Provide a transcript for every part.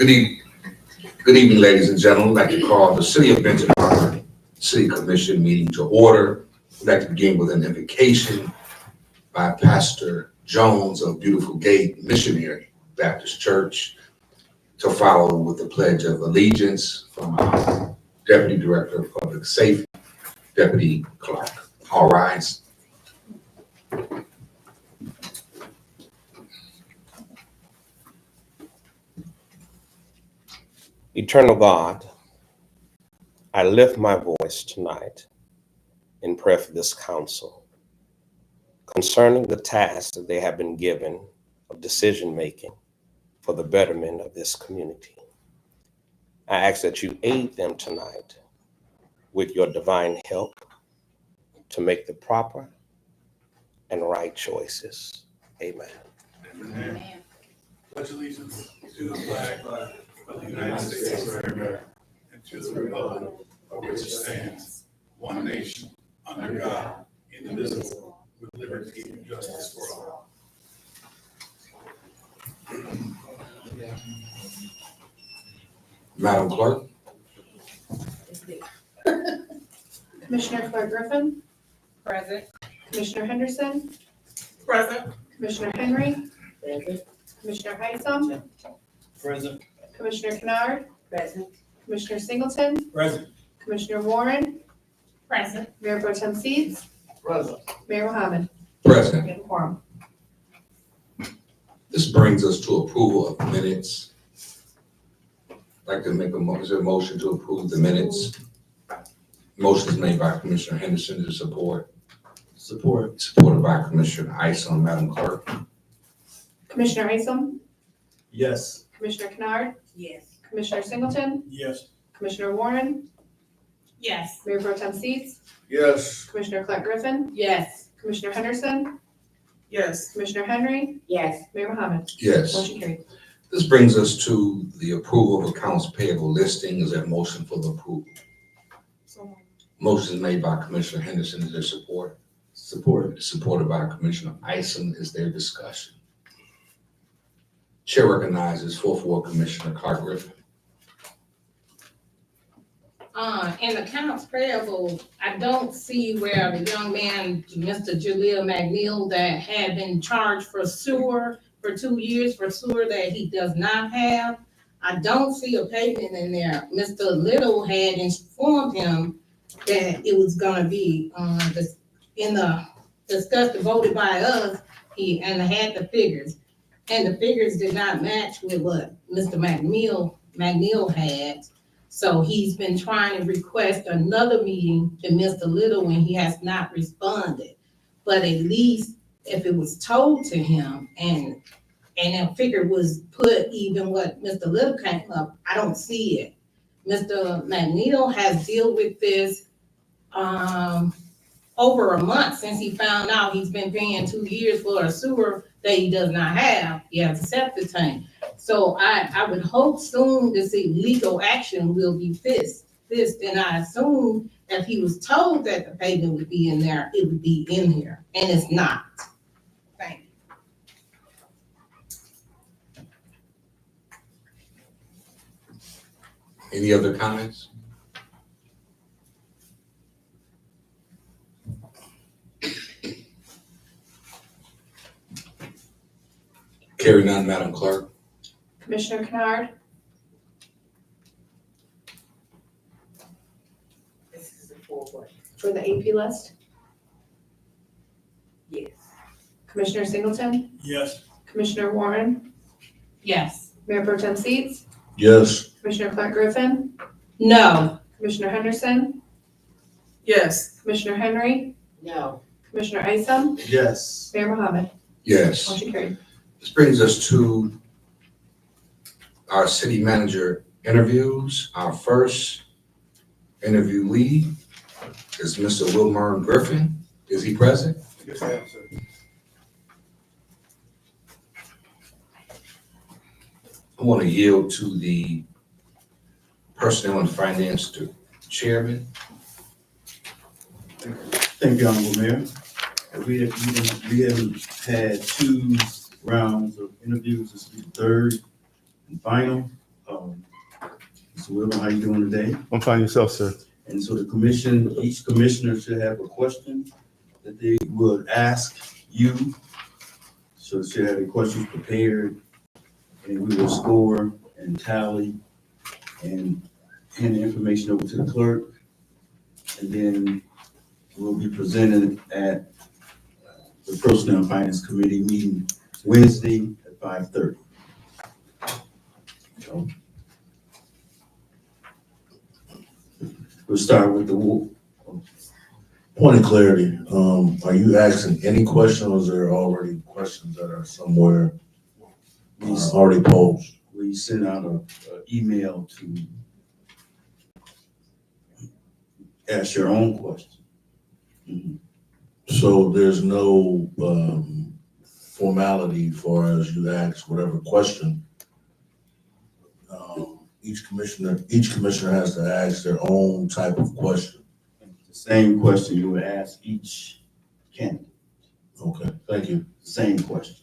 Good evening. Good evening, ladies and gentlemen. I'd like to call the City of Benton Harbor City Commission meeting to order. I'd like to begin with an invocation by Pastor Jones of Beautiful Gate Missionary Baptist Church, to follow with the Pledge of Allegiance from our Deputy Director of Public Safety, Deputy Clark. All rise. Eternal God, I lift my voice tonight in prayer for this council concerning the tasks that they have been given of decision-making for the betterment of this community. I ask that you aid them tonight with your divine help to make the proper and right choices. Amen. Amen. Pledge allegiance to the flag of the United States of America and to the republic for which it stands, one nation, under God, indivisible, with liberty and justice for all. Madam Clerk. Commissioner Clark Griffin, Present. Commissioner Henderson, Present. Commissioner Henry, Commissioner Heisam, Present. Commissioner Kennard, Present. Commissioner Singleton, Present. Commissioner Warren, Present. Mayor Pro Tem Seeds, Present. Mayor Mohammed. President. We have a quorum. This brings us to approval of minutes. I'd like to make a motion to approve the minutes. Motion is made by Commissioner Henderson to support, supported by Commissioner Isom. Madam Clerk. Commissioner Heisam, Yes. Commissioner Kennard, Yes. Commissioner Singleton, Yes. Commissioner Warren, Yes. Mayor Pro Tem Seeds, Yes. Commissioner Clark Griffin, Yes. Commissioner Henderson, Yes. Commissioner Henry, Yes. Mayor Mohammed. Yes. Motion carried. This brings us to the approval of accounts payable listing. Is there a motion for the approval? Motion is made by Commissioner Henderson. Is there support? Support. Supported by Commissioner Isom. Is there discussion? Chair recognizes fourth ward Commissioner Clark Griffin. In accounts payable, I don't see where the young man, Mr. Jaleel McNeil, that had been charged for sewer for 2 years for sewer that he does not have. I don't see a payment in there. Mr. Little had informed him that it was gonna be, discussed and voted by us, and had the figures. And the figures did not match with what Mr. McNeil had. So he's been trying to request another meeting to Mr. Little when he has not responded. But at least if it was told to him and a figure was put, even what Mr. Little came up, I don't see it. Mr. McNeil has dealt with this over a month since he found out he's been paying 2 years for a sewer that he does not have. He has a septic tank. So I would hope soon to see legal action will be fixed. And I assume if he was told that the payment would be in there, it would be in here, and it's not. Thank you. Any other comments? Carry none, Madam Clerk. Commissioner Kennard, This is a forward. for the AP list, Yes. Commissioner Singleton, Yes. Commissioner Warren, Yes. Mayor Pro Tem Seeds, Yes. Commissioner Clark Griffin, No. Commissioner Henderson, Yes. Commissioner Henry, No. Commissioner Isom, Yes. Mayor Mohammed. Yes. Motion carried. This brings us to our city manager interviews. Our first interviewee is Mr. Wilmer Griffin. Is he present? Yes, I am, sir. I want to yield to the Personnel and Finance Chairman. Thank you, Honorable Mayor. We have had 2 rounds of interviews. This will be the third and final. Mr. Wilson, how you doing today? I'm fine, yourself, sir. And so the commission, each commissioner should have a question that they would ask you. So they should have the questions prepared, and we will score and tally and hand the information over to the clerk. And then we'll be presented at the Personnel and Finance Committee meeting Wednesday at 5:30. So we'll start with the Point of clarity, are you asking any questions, or is there already questions that are somewhere already posed? we sent out a email to ask your own question. Mhm. So there's no, formality for as you ask whatever question. Each commissioner has to ask their own type of question. The same question you would ask each candidate, Okay, thank you, same question.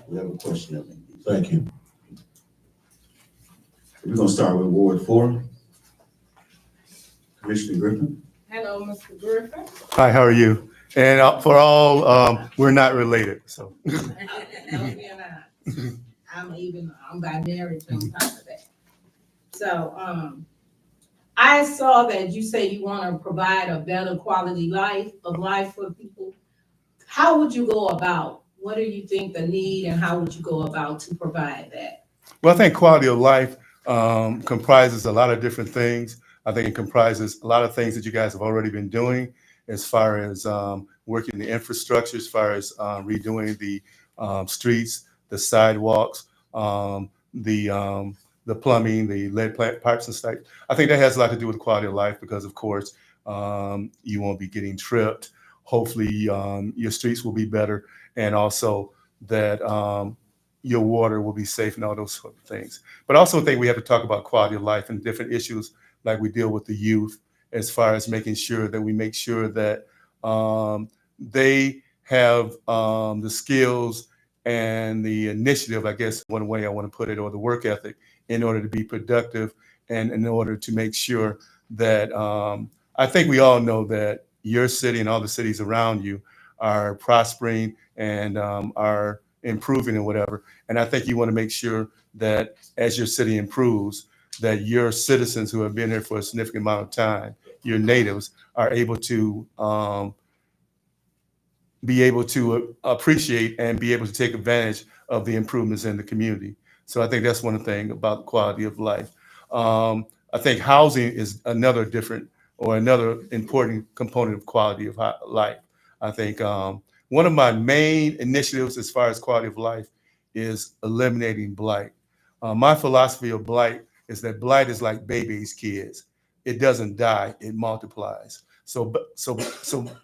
We have a question of it. thank you. We're gonna start with Ward 4. Commissioner Griffin. Hello, Mr. Griffin. Hi, how are you? And for all, we're not related, so. No, you're not. I'm by marriage on top of that. So, I saw that you say you want to provide a better quality of life for people. How would you go about, what do you think the need and how would you go about to provide that? Well, I think quality of life comprises a lot of different things. I think it comprises a lot of things that you guys have already been doing as far as working the infrastructure, as far as redoing the streets, the sidewalks, the plumbing, the lead pipes and stuff. I think that has a lot to do with quality of life because, of course, you won't be getting tripped. Hopefully, your streets will be better, and also that your water will be safe and all those sort of things. But I also think we have to talk about quality of life and different issues like we deal with the youth, as far as making sure that we make sure that they have the skills and the initiative, I guess, one way I want to put it, or the work ethic in order to be productive and in order to make sure that I think we all know that your city and all the cities around you are prospering and are improving and whatever. And I think you want to make sure that as your city improves, that your citizens who have been here for a significant amount of time, your natives, are able to appreciate and be able to take advantage of the improvements in the community. So I think that's one thing about quality of life. I think housing is another important component of quality of life. I think one of my main initiatives as far as quality of life is eliminating blight. My philosophy of blight is that blight is like baby's kids. It doesn't die, it multiplies. So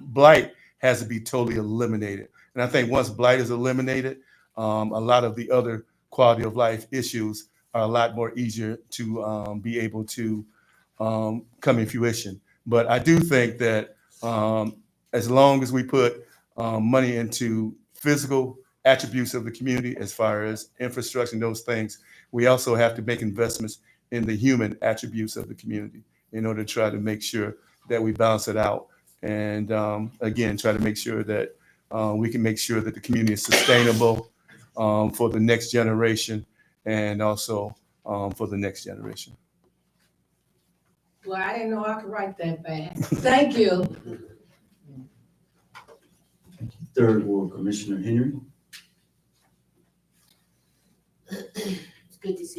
blight has to be totally eliminated. And I think once blight is eliminated, a lot of the other quality of life issues are a lot more easier to be able to come in fruition. But I do think that as long as we put money into physical attributes of the community, as far as infrastructure and those things, we also have to make investments in the human attributes of the community in order to try to make sure that we balance it out. And again, try to make sure that we can make sure that the community is sustainable for the next generation and also for the next generation. Well, I didn't know I could write that fast. Thank you. Third Ward, Commissioner Henry.